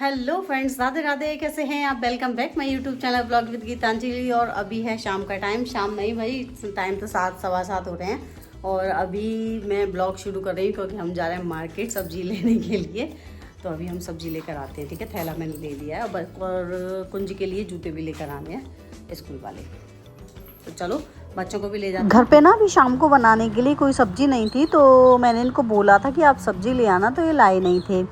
Hello friends, Radhe Radhe. कैसे हैं आप? Welcome back my YouTube channel blog with Geetanjali. और अभी है शाम का टाइम। शाम नहीं भाई, टाइम तो 7 सवा 7 हो रहे हैं। और अभी मैं ब्लॉग शुरू कर रही हूँ क्योंकि हम जा रहे हैं मार्केट सब्जी लेने के लिए। तो अभी हम सब्जी लेकर आते हैं, ठीक है। थैला मैंने ले लिया है और कुंज के लिए जूते भी लेकर आने हैं स्कूल वाले। तो चलो बच्चों को भी ले जाते। घर पे ना अभी शाम को बनाने के लिए कोई सब्जी नहीं थी, तो मैंने इनको बोला था कि आप सब्जी ले आना, तो ये लाए नहीं थे।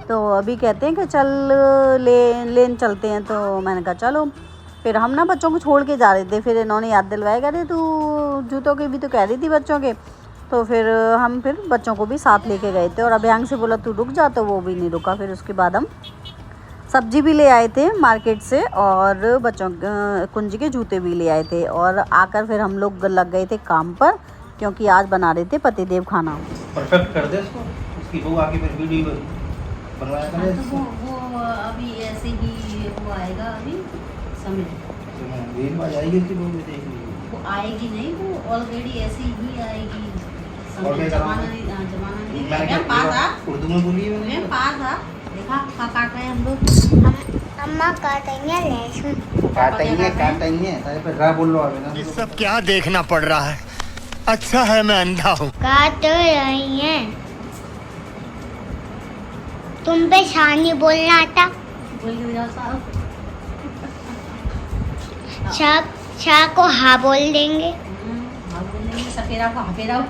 तो अभी कहते हैं कि चल लेन चलते हैं। तो मैंने कहा चलो। फिर हम ना बच्चों को छोड़ के जा रहे थे, फिर इन्होंने याद दिलवाया, कह रहे तू जूतों के भी तो कह रही थी बच्चों के। तो फिर हम बच्चों को भी साथ लेके गए थे। और अभियांग से बोला तू रुक जा, तो वो भी नहीं रुका। फिर उसके बाद हम सब्जी भी ले आए थे मार्केट से और बच्चों कुंज के जूते भी ले आए थे। और आकर फिर हम लोग लग गए थे काम पर, क्योंकि आज बना रहे थे पतिदेव खाना। परफेक्ट कर दे इसको, उसकी बहू आके फिर वीडियो बनवाया करे। तो वो अभी ऐसे ही वो आएगा अभी समय। वीडियो आ जाएगी उसकी बहू भी देख लीजिए। वो आएगी नहीं, वो ऑलरेडी ऐसे ही आएगी। और क्या जमाना नहीं मैंने क्या पास आ उर्दू में बोली है मैंने। पास आ देखा क्या काट रहे हैं हम लोग। अम्मा काटेंगे लहसुन। काटेंगे सारे पे रा बोल लो अभी ना। ये सब क्या देखना पड़ रहा है? अच्छा है मैं अंधा हूँ। काट रही हैं। तुम पे शानी बोलना आता? बोल के जाओ साहब। शाह को हाँ बोल देंगे। हाँ बोल देंगे, सफेरा को हफेरा।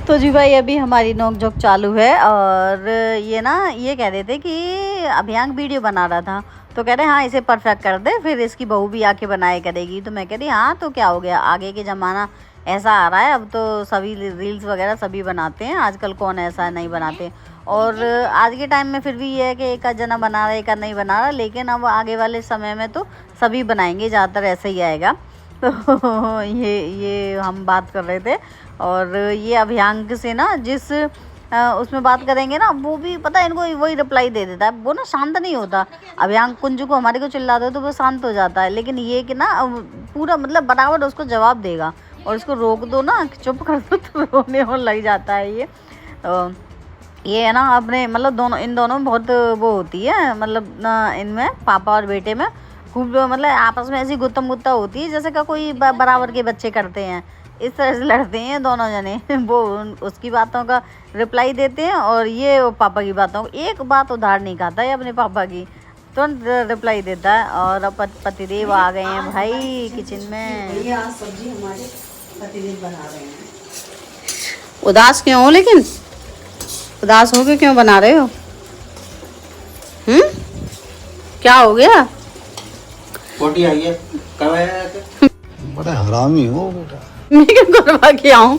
तो जी भाई अभी हमारी नोकझोंक चालू है। और ये कह रहे थे कि अभियांग वीडियो बना रहा था, तो कह रहे हाँ इसे परफेक्ट कर दे, फिर इसकी बहू भी आके बनाए करेगी। तो मैं कह रही हाँ तो क्या हो गया, आगे के ज़माना ऐसा आ रहा है, अब तो सभी रील्स वगैरह सभी बनाते हैं। आजकल कौन ऐसा नहीं बनाते। और आज के टाइम में फिर भी ये है कि एक जना बना रहा, एक नहीं बना रहा, लेकिन अब आगे वाले समय में तो सभी बनाएंगे, ज़्यादातर ऐसा ही आएगा। तो ये हम बात कर रहे थे। और ये अभियांग से ना जिस उसमें बात करेंगे ना, वो भी पता है इनको वही रिप्लाई दे देता है। वो ना शांत नहीं होता। अभियांग कुंजू को हमारे को चिल्लाते हो तो वो शांत हो जाता है, लेकिन ये कि ना पूरा मतलब बराबर उसको जवाब देगा। और इसको रोक दो ना, चुप कर दो, तो रोने और लग जाता है ये। ये है ना अपने मतलब दोनों, इन दोनों में बहुत वो होती है, मतलब इनमें पापा और बेटे में खूब मतलब आपस में ऐसी गुत्तम गुत्ता होती है जैसे का कोई बराबर के बच्चे करते हैं। इस तरह से लड़ते हैं दोनों जने। वो उसकी बातों का रिप्लाई देते हैं और ये पापा की बातों को, एक बात उधार नहीं खाता है अपने पापा की, तुरंत रिप्लाई देता है। और अब पतिदेव आ गए हैं भाई किचन में। ये आज सब्जी हमारे पतिदेव बना रहे हैं। उदास क्यों हो? लेकिन उदास हो के क्यों बना रहे हो? क्या हो गया? पोटी आई है, कब आया? बड़ा हरामी हो बेटा। मैं क्या करवा के आऊं?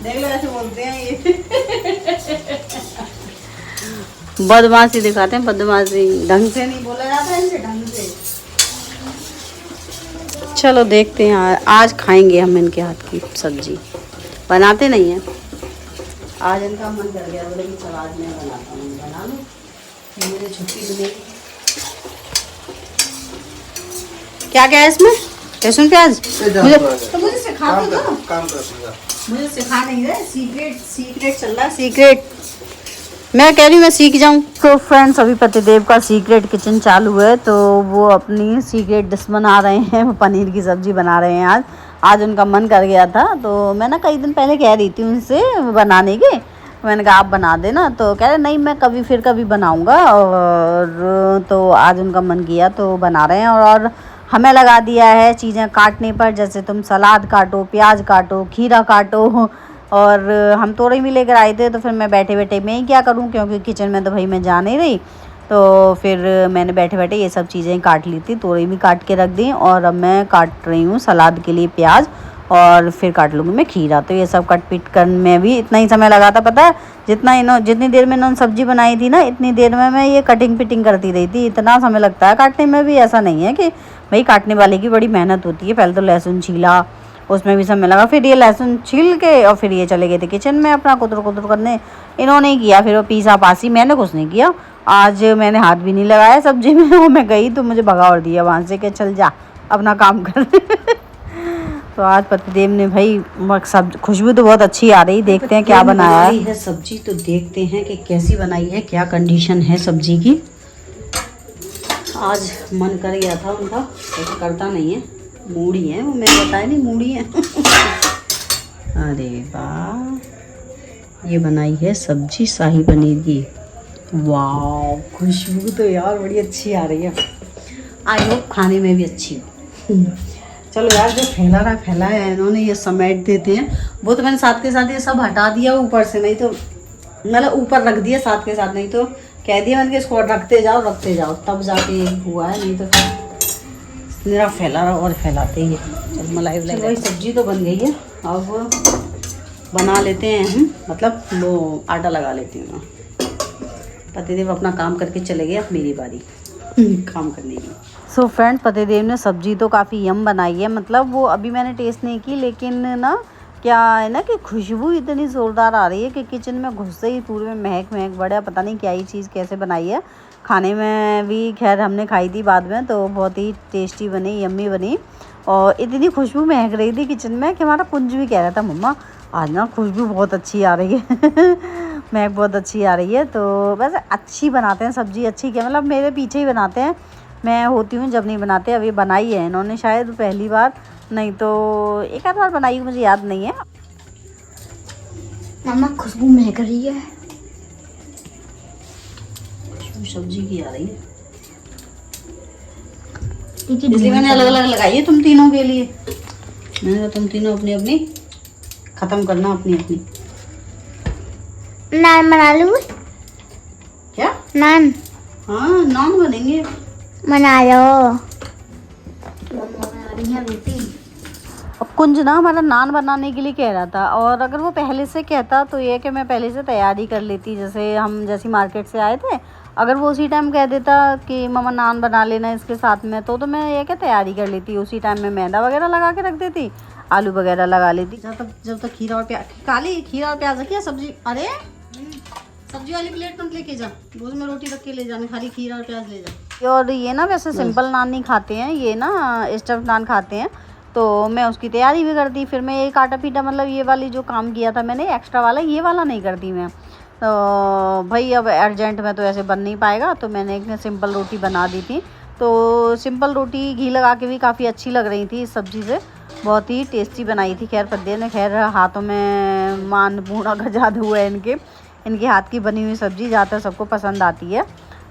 देख लो ऐसे बोलते हैं ये। बदमाशी दिखाते हैं, बदमाशी। ढंग से नहीं बोला जाता है इनसे, ढंग से। चलो देखते हैं, आज खाएंगे हम इनके हाथ की सब्जी। बनाते नहीं हैं, आज इनका मन कर गया, बोले कि चल आज मैं बनाता हूँ। बना लो, मुझे छुट्टी मिलेगी। क्या क्या है इसमें? लहसुन प्याज। मुझे सिखा दो। काम कर मुझे सिखा नहीं रहे, सीक्रेट चल रहा है, सीक्रेट। मैं कह रही हूँ मैं सीख जाऊँ। तो फ्रेंड्स अभी पतिदेव का सीक्रेट किचन चालू है, तो वो अपनी सीक्रेट डिश बना रहे हैं। वो पनीर की सब्जी बना रहे हैं आज उनका मन कर गया था। तो मैं ना कई दिन पहले कह रही थी उनसे बनाने के, मैंने कहा आप बना देना। तो कह रहे नहीं मैं कभी बनाऊँगा। और तो आज उनका मन किया तो बना रहे हैं। और हमें लगा दिया है चीज़ें काटने पर, जैसे तुम सलाद काटो, प्याज काटो, खीरा काटो। और हम तोरई भी लेकर आए थे, तो फिर मैं बैठे बैठे मैं ही क्या करूं, क्योंकि किचन में तो भाई मैं जा नहीं रही। तो फिर मैंने बैठे बैठे ये सब चीज़ें काट ली थी, तोरई भी काट के रख दी। और अब मैं काट रही हूँ सलाद के लिए प्याज, और फिर काट लूँगी मैं खीरा। तो ये सब कट पीट कर में भी इतना ही समय लगा था, पता है। जितनी देर में इन्होंने सब्जी बनाई थी ना, इतनी देर में मैं ये कटिंग पिटिंग करती रही थी। इतना समय लगता है काटने में भी, ऐसा नहीं है कि भाई काटने वाले की बड़ी मेहनत होती है। पहले तो लहसुन छीला, उसमें भी समय लगा, फिर ये लहसुन छील के और फिर ये चले गए थे किचन में अपना कुतर कुतर करने। इन्होंने ही किया, फिर वो पीसा पासी, मैंने कुछ नहीं किया। आज मैंने हाथ भी नहीं लगाया सब्जी में। वो मैं गई तो मुझे भगा और दिया वहाँ से कि चल जा अपना काम कर। तो आज पतिदेव ने भाई सब खुशबू तो बहुत अच्छी आ रही, देखते हैं क्या बनाया है सब्जी। तो देखते हैं कि कैसी बनाई है, क्या कंडीशन है सब्जी की। आज मन कर गया था उनका, ऐसा करता नहीं है, मूड़ी है वो, मैंने बताया नहीं मूड़ी है। अरे वाह, ये बनाई है सब्जी शाही पनीर की। वाह, खुशबू तो यार बड़ी अच्छी आ रही है। आई होप खाने में भी अच्छी हो। चलो यार, जो फैला है इन्होंने, ये समेट देते हैं। वो तो मैंने साथ के साथ ये सब हटा दिया ऊपर से, नहीं तो मतलब ऊपर रख दिया साथ के साथ, नहीं तो कह दिया मैंने कि इसको रखते जाओ तब जाके हुआ है, नहीं तो फिर मेरा फैला रहा और फैलाते ही है। मलाई वही सब्जी तो बन गई है, अब बना लेते हैं हम, मतलब वो आटा लगा लेती हूँ। पतिदेव अपना काम करके चले गए, अब मेरी बारी काम करने की। सो फ्रेंड, पतिदेव ने सब्जी तो काफ़ी यम बनाई है, मतलब वो अभी मैंने टेस्ट नहीं की, लेकिन ना क्या है ना कि खुशबू इतनी ज़ोरदार आ रही है कि किचन में घुसते ही पूरे में महक बड़ा, पता नहीं क्या ही चीज़ कैसे बनाई है। खाने में भी खैर हमने खाई थी बाद में, तो बहुत ही टेस्टी बनी, यम्मी बनी, और इतनी खुशबू महक रही थी किचन में कि हमारा कुंज भी कह रहा था मम्मा आज ना खुशबू बहुत अच्छी आ रही है। महक बहुत अच्छी आ रही है। तो वैसे अच्छी बनाते हैं सब्ज़ी, अच्छी क्या मतलब मेरे पीछे ही बनाते हैं, मैं होती हूँ जब नहीं बनाते। अभी बनाई है इन्होंने शायद पहली बार, नहीं तो एक आध बार बनाई, मुझे याद नहीं है। मम्मा खुशबू महक रही है, खुशबू सब्जी की आ रही है, इसलिए मैंने अलग अलग लगाई है तुम तीनों के लिए। मैंने कहा तुम तीनों अपनी अपनी ख़त्म करना, अपनी अपनी। नान बना लूँ? क्या नान? हाँ, नान बनेंगे, बना लो। अब कुंज ना हमारा नान बनाने के लिए कह रहा था, और अगर वो पहले से कहता तो ये कि मैं पहले से तैयारी कर लेती, जैसे मार्केट से आए थे, अगर वो उसी टाइम कह देता कि मम्मा नान बना लेना इसके साथ में, तो मैं ये क्या तैयारी कर लेती, उसी टाइम में मैदा वगैरह लगा के रख देती, आलू वगैरह लगा लेती। जब तक खीरा और प्याज, काली खीरा और प्याज रखिए सब्जी। अरे सब्जी वाली प्लेट मत लेके जा, रोज में रोटी रख के ले जाने, खाली खीरा और प्याज ले जा। और ये ना वैसे सिंपल नान नहीं खाते हैं, ये ना स्टफ नान खाते हैं, तो मैं उसकी तैयारी भी करती। फिर मैं ये काटा पीटा मतलब ये वाली जो काम किया था मैंने एक्स्ट्रा वाला, ये वाला नहीं करती मैं। तो भाई अब अर्जेंट में तो ऐसे बन नहीं पाएगा, तो मैंने एक सिंपल रोटी बना दी थी। तो सिंपल रोटी घी लगा के भी काफ़ी अच्छी लग रही थी इस सब्ज़ी से, बहुत ही टेस्टी बनाई थी। खैर पतिदेव ने खैर हाथों में मान पूर्णा का जादू हुआ है इनके हाथ की बनी हुई सब्ज़ी ज़्यादातर सबको पसंद आती है,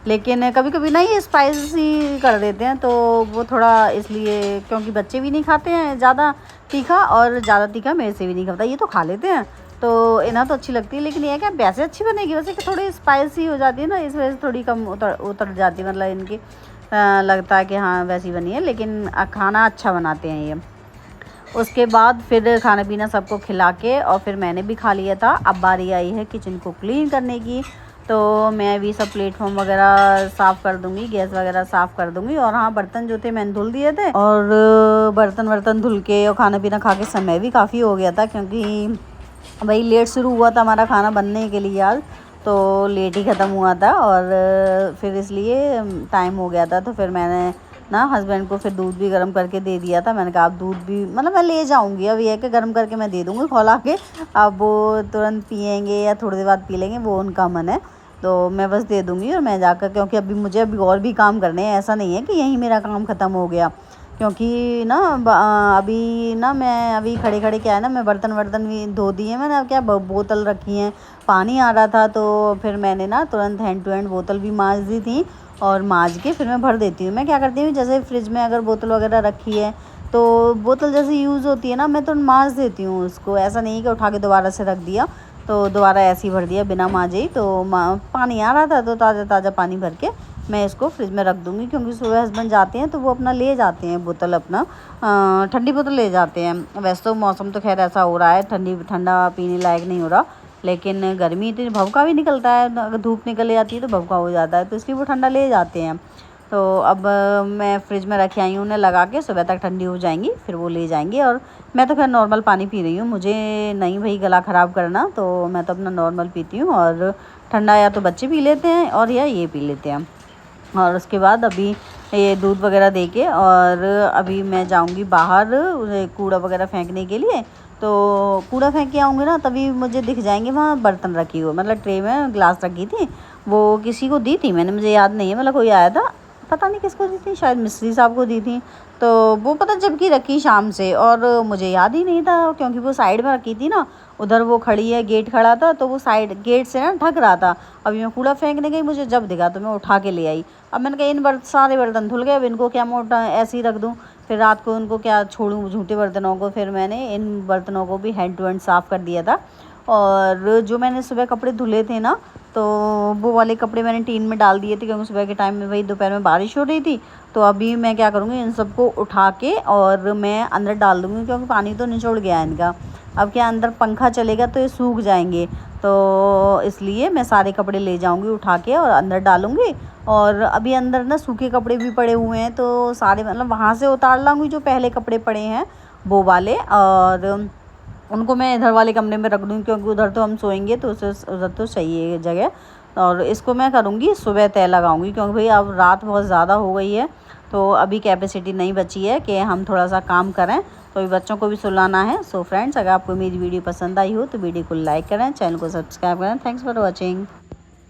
लेकिन कभी कभी ना ये स्पाइसी कर देते हैं, तो वो थोड़ा इसलिए, क्योंकि बच्चे भी नहीं खाते हैं ज़्यादा तीखा, और ज़्यादा तीखा मेरे से भी नहीं खाता, ये तो खा लेते हैं, तो इन्हें तो अच्छी लगती है। लेकिन ये क्या वैसे अच्छी बनेगी, वैसे कि थोड़ी स्पाइसी हो जाती है ना, इस वजह से थोड़ी कम उतर जाती है, मतलब इनकी लगता है कि हाँ वैसी बनी है, लेकिन खाना अच्छा बनाते हैं ये। उसके बाद फिर खाना पीना सबको खिला के और फिर मैंने भी खा लिया था। अब बारी आई है किचन को क्लीन करने की, तो मैं भी सब प्लेटफॉर्म वगैरह साफ़ कर दूँगी, गैस वगैरह साफ़ कर दूँगी। और हाँ, बर्तन जो थे मैंने धुल दिए थे, और बर्तन धुल के और खाना पीना खा के समय भी काफ़ी हो गया था, क्योंकि भाई लेट शुरू हुआ था हमारा खाना बनने के लिए आज, तो लेट ही ख़त्म हुआ था, और फिर इसलिए टाइम हो गया था। तो फिर मैंने ना हस्बैंड को फिर दूध भी गर्म करके दे दिया था। मैंने कहा आप दूध भी मतलब मैं ले जाऊंगी, अब ये है कि गर्म करके मैं दे दूंगी खौला के, अब वो तुरंत पियेंगे या थोड़ी देर बाद पी लेंगे, वो उनका मन है, तो मैं बस दे दूंगी। और मैं जाकर, क्योंकि मुझे अभी और भी काम करने हैं, ऐसा नहीं है कि यहीं मेरा काम ख़त्म हो गया, क्योंकि ना अभी ना मैं अभी खड़े क्या है ना, मैं बर्तन भी धो दिए मैंने। अब क्या बोतल रखी हैं, पानी आ रहा था, तो फिर मैंने ना तुरंत हैंड टू हैंड बोतल भी मांज दी थी, और मांज के फिर मैं भर देती हूँ। मैं क्या करती हूँ, जैसे फ्रिज में अगर बोतल वगैरह रखी है, तो बोतल जैसे यूज़ होती है ना, मैं तो मांज देती हूँ उसको, ऐसा नहीं कि उठा के दोबारा से रख दिया, तो दोबारा ऐसे ही भर दिया बिना मांजे ही। तो पानी आ रहा था, तो ताज़ा पानी भर के मैं इसको फ्रिज में रख दूँगी, क्योंकि सुबह हस्बैंड जाते हैं तो वो अपना ले जाते हैं बोतल, अपना ठंडी बोतल ले जाते हैं। वैसे तो मौसम तो खैर ऐसा हो रहा है, ठंडा पीने लायक नहीं हो रहा, लेकिन गर्मी इतनी, भभका भी निकलता है, अगर धूप निकल जाती है तो भभका हो जाता है, तो इसलिए वो ठंडा ले जाते हैं। तो अब मैं फ्रिज में रखे आई हूँ, उन्हें लगा के, सुबह तक ठंडी हो जाएंगी, फिर वो ले जाएंगे। और मैं तो खैर नॉर्मल पानी पी रही हूँ, मुझे नहीं भाई गला ख़राब करना, तो मैं तो अपना नॉर्मल पीती हूँ, और ठंडा या तो बच्चे पी लेते हैं और या ये पी लेते हैं। और उसके बाद अभी ये दूध वगैरह दे के। और अभी मैं जाऊंगी बाहर कूड़ा वगैरह फेंकने के लिए। तो कूड़ा फेंक के आऊँगी ना, तभी मुझे दिख जाएंगे वहाँ बर्तन रखी हुई, मतलब ट्रे में ग्लास रखी थी, वो किसी को दी थी मैंने, मुझे याद नहीं है, मतलब कोई आया था, पता नहीं किसको दी थी, शायद मिस्त्री साहब को दी थी। तो वो पता जब की रखी शाम से, और मुझे याद ही नहीं था क्योंकि वो साइड में रखी थी ना, उधर वो खड़ी है, गेट खड़ा था, तो वो साइड गेट से ना ढक रहा था। अभी मैं कूड़ा फेंकने गई, मुझे जब दिखा तो मैं उठा के ले आई। अब मैंने कहा इन सारे बर्तन धुल गए, अब इनको क्या मोटा ऐसे ही रख दूँ, फिर रात को उनको क्या छोड़ूँ झूठे बर्तनों को। फिर मैंने इन बर्तनों को भी हैंड टू हैंड साफ़ कर दिया था। और जो मैंने सुबह कपड़े धुले थे ना, तो वो वाले कपड़े मैंने टीन में डाल दिए थे, क्योंकि सुबह के टाइम में, वही दोपहर में बारिश हो रही थी। तो अभी मैं क्या करूँगी, इन सबको उठा के और मैं अंदर डाल दूँगी, क्योंकि पानी तो निचोड़ गया है इनका। अब क्या अंदर पंखा चलेगा तो ये सूख जाएंगे, तो इसलिए मैं सारे कपड़े ले जाऊँगी उठा के और अंदर डालूँगी। और अभी अंदर ना सूखे कपड़े भी पड़े हुए हैं, तो सारे मतलब वहाँ से उतार लाऊँगी जो पहले कपड़े पड़े हैं वो वाले, और उनको मैं इधर वाले कमरे में रख दूँ, क्योंकि उधर तो हम सोएंगे तो उधर तो चाहिए ये जगह। और इसको मैं करूँगी सुबह तय लगाऊँगी, क्योंकि भाई अब रात बहुत ज़्यादा हो गई है, तो अभी कैपेसिटी नहीं बची है कि हम थोड़ा सा काम करें, तो अभी बच्चों को भी सुलाना है। सो फ्रेंड्स, अगर आपको मेरी वीडियो पसंद आई हो तो वीडियो को लाइक करें, चैनल को सब्सक्राइब करें। Thanks for watching.